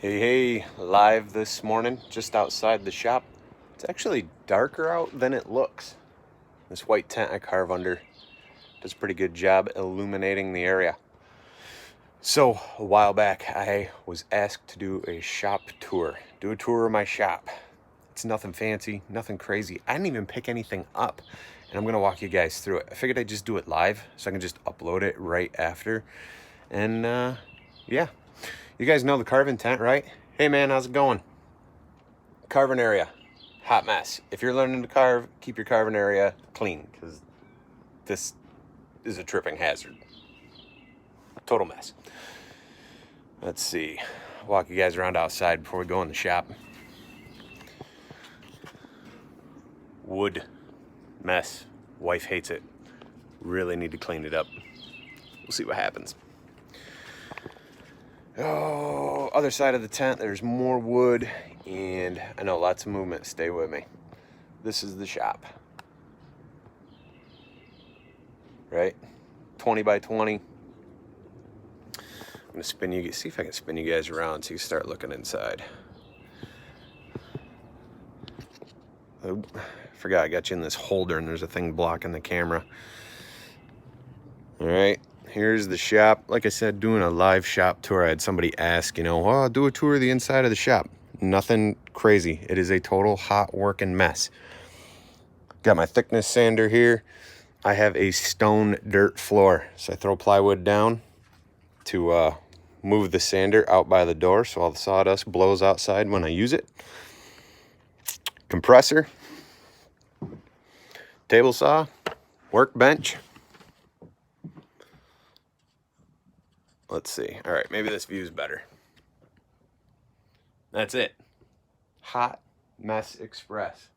Hey, live this morning, just outside the shop. It's actually darker out than it looks. This white tent I carve under does a pretty good job illuminating the area. So, a while back, I was asked to do a shop tour. Do a tour of my shop. It's nothing fancy, nothing crazy. I didn't even pick anything up, and I'm going to walk you guys through it. I figured I'd just do it live, so I can just upload it right after. And, yeah. You guys know the carving tent, right? Hey man, how's it going? Carving area, hot mess. If you're learning to carve, keep your carving area clean, because this is a tripping hazard. Total mess. Let's see. Walk you guys around outside before we go in the shop. Wood mess. Wife hates it. Really need to clean it up. We'll see what happens. Oh, other side of the tent, there's more wood, and I know lots of movement. Stay with me. This is the shop. Right? 20 by 20. I'm gonna spin you, see if I can spin you guys around so you start looking inside. Oh, forgot I got you in this holder and there's a thing blocking the camera. All right, here's the shop. Like I said, doing a live shop tour. I had somebody ask, oh, do a tour of the inside of the shop. Nothing crazy. It is a total hot working mess. Got my thickness sander here. I have a stone dirt floor. So I throw plywood down to move the sander out by the door so all the sawdust blows outside when I use it. Compressor. Table saw. Workbench. Let's see. All right, maybe this view is better. That's it. Hot Mess Express.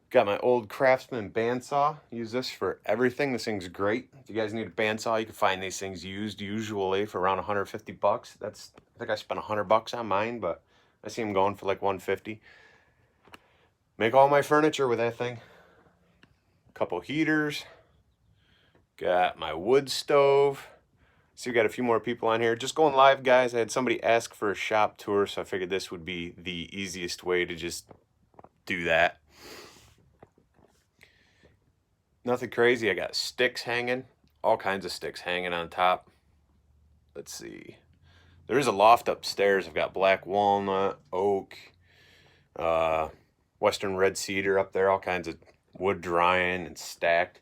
Got my old Craftsman bandsaw. Use this for everything. This thing's great. If you guys need a bandsaw, you can find these things used usually for around 150 bucks. I think I spent 100 bucks on mine, but I see them going for like 150. Make all my furniture with that thing. Couple heaters. Got my wood stove. See, we got a few more people on here. Just going live, guys. I had somebody ask for a shop tour, so I figured this would be the easiest way to just do that. Nothing crazy. I got sticks hanging. All kinds of sticks hanging on top. Let's see. There is a loft upstairs. I've got black walnut, oak, western red cedar up there. All kinds of wood drying and stacked.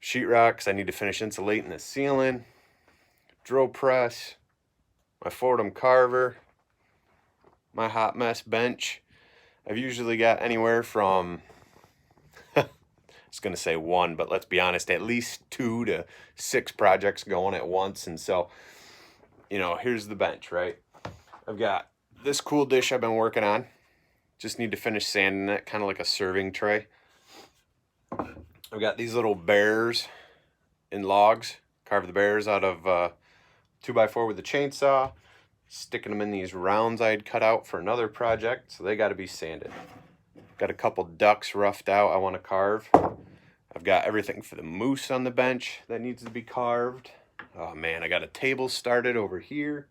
Sheetrock, because I need to finish insulating the ceiling. Drill press. My Fordham carver. My hot mess bench. I've usually got anywhere from, I was going to say one, but let's be honest, at least 2 to 6 projects going at once. And so, here's the bench, right? I've got this cool dish I've been working on. Just need to finish sanding it, kind of like a serving tray. I've got these little bears in logs. Carve the bears out of 2x4 with a chainsaw. Sticking them in these rounds I had cut out for another project, so they got to be sanded. Got a couple ducks roughed out I want to carve. I've got everything for the moose on the bench that needs to be carved. Oh man, I got a table started over here.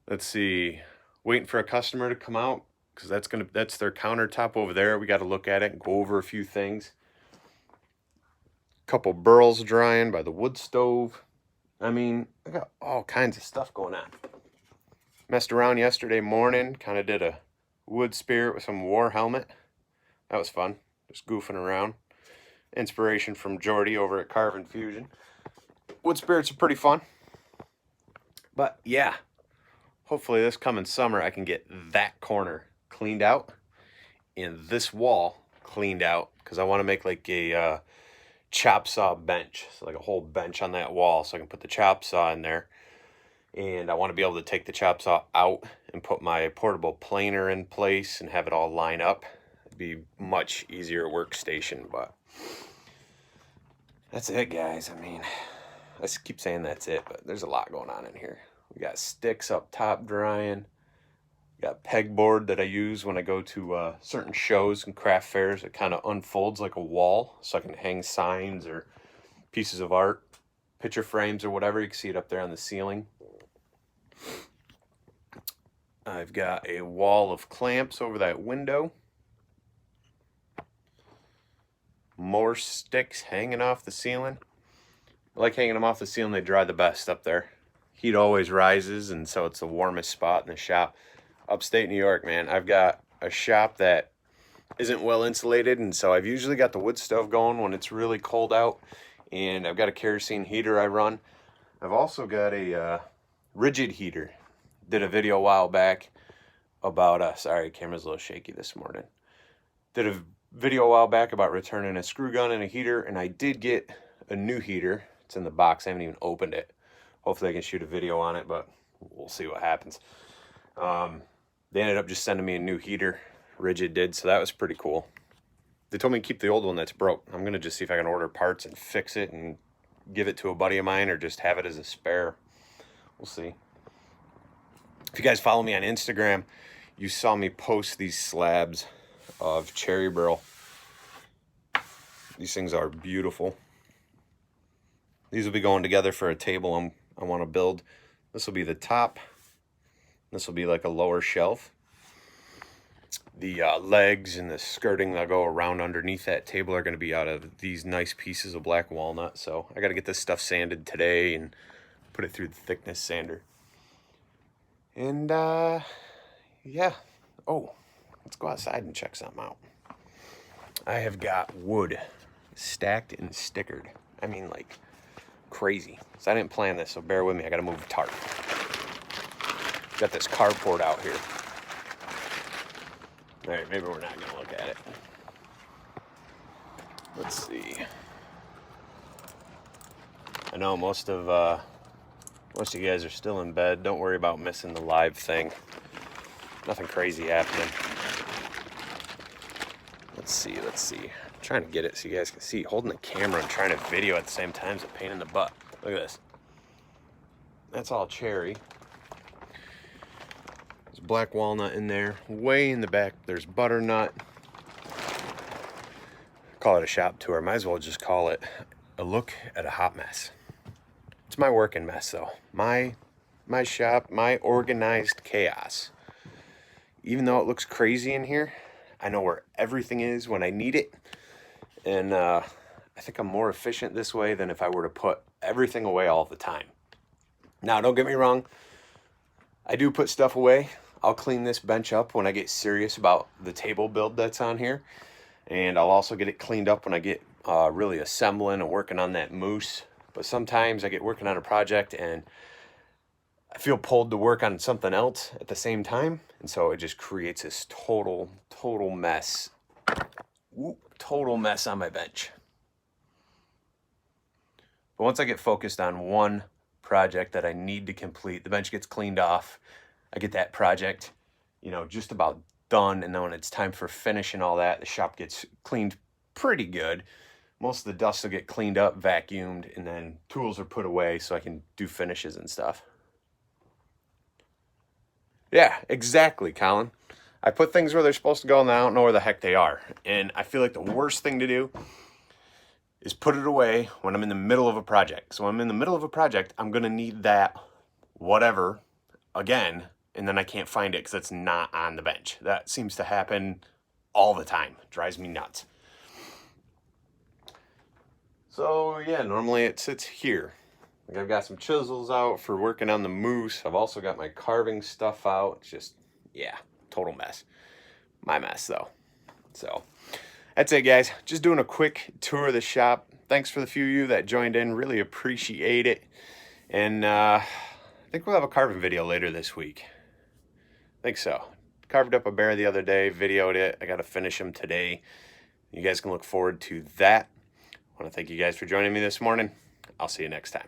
Let's see, waiting for a customer to come out because that's their countertop over there. We got to look at it and go over a few things. Couple burls drying by the wood stove. I mean, I got all kinds of stuff going on. Messed around yesterday morning, kind of did a wood spirit with some war helmet. That was fun, just goofing around. Inspiration from Jordy over at Carving Fusion. Wood spirits are pretty fun. But yeah, hopefully this coming summer I can get that corner cleaned out and this wall cleaned out, because I want to make like a chop saw bench, so like a whole bench on that wall so I can put the chop saw in there. And I want to be able to take the chop saw out and put my portable planer in place and have it all line up. It'd be much easier workstation, but that's it, guys. I mean, I just keep saying that's it, but there's a lot going on in here. We got sticks up top drying. Got pegboard that I use when I go to certain shows and craft fairs. It kind of unfolds like a wall, so I can hang signs or pieces of art, picture frames or whatever. You can see it up there on the ceiling. I've got a wall of clamps over that window. More sticks hanging off the ceiling. I like hanging them off the ceiling. They dry the best up there. Heat always rises, and so it's the warmest spot in the shop. Upstate New York, man. I've got a shop that isn't well insulated, and so I've usually got the wood stove going when it's really cold out, and I've got a kerosene heater I run. I've also got a rigid heater. Did a video a while back about, sorry, camera's a little shaky this morning. Did a video a while back about returning a screw gun and a heater, and I did get a new heater. It's in the box. I haven't even opened it. Hopefully I can shoot a video on it, but we'll see what happens. They ended up just sending me a new heater. Rigid did, so that was pretty cool. They told me to keep the old one that's broke. I'm gonna just see if I can order parts and fix it and give it to a buddy of mine, or just have it as a spare. We'll see. If you guys follow me on Instagram, you saw me post these slabs of cherry burl. These things are beautiful. These will be going together for a table I want to build. This will be the top. This will be like a lower shelf. The legs and the skirting that go around underneath that table are going to be out of these nice pieces of black walnut. So I got to get this stuff sanded today and put it through the thickness sander. And yeah. Oh, let's go outside and check something out. I have got wood stacked and stickered. I mean, like crazy. So I didn't plan this, so bear with me. I got to move the tarp. Got this carport out here. All right, maybe we're not going to look at it. Let's see. I know most of you guys are still in bed. Don't worry about missing the live thing. Nothing crazy happening. Let's see. I'm trying to get it so you guys can see. Holding the camera and trying to video at the same time is a pain in the butt. Look at this. That's all cherry. There's black walnut in there. Way in the back, there's butternut. Call it a shop tour. Might as well just call it a look at a hot mess. It's my working mess, though. My shop, my organized chaos. Even though it looks crazy in here, I know where everything is when I need it. And I think I'm more efficient this way than if I were to put everything away all the time. Now, don't get me wrong. I do put stuff away. I'll clean this bench up when I get serious about the table build that's on here. And I'll also get it cleaned up when I get really assembling and working on that moose. But sometimes I get working on a project and I feel pulled to work on something else at the same time. And so it just creates this total mess. Total mess on my bench. But once I get focused on one project that I need to complete, the bench gets cleaned off. I get that project, just about done. And then when it's time for finish and all that, the shop gets cleaned pretty good. Most of the dust will get cleaned up, vacuumed, and then tools are put away so I can do finishes and stuff. Yeah, exactly, Colin. I put things where they're supposed to go and I don't know where the heck they are. And I feel like the worst thing to do is put it away when I'm in the middle of a project. So when I'm in the middle of a project, I'm going to need that whatever again, and then I can't find it because it's not on the bench. That seems to happen all the time. It drives me nuts. So yeah, normally it sits here. Like I've got some chisels out for working on the moose. I've also got my carving stuff out. It's just, yeah, total mess. My mess though. So that's it, guys. Just doing a quick tour of the shop. Thanks for the few of you that joined in. Really appreciate it. And I think we'll have a carving video later this week. I think so. Carved up a bear the other day, videoed it. I got to finish him today. You guys can look forward to that. I want to thank you guys for joining me this morning. I'll see you next time.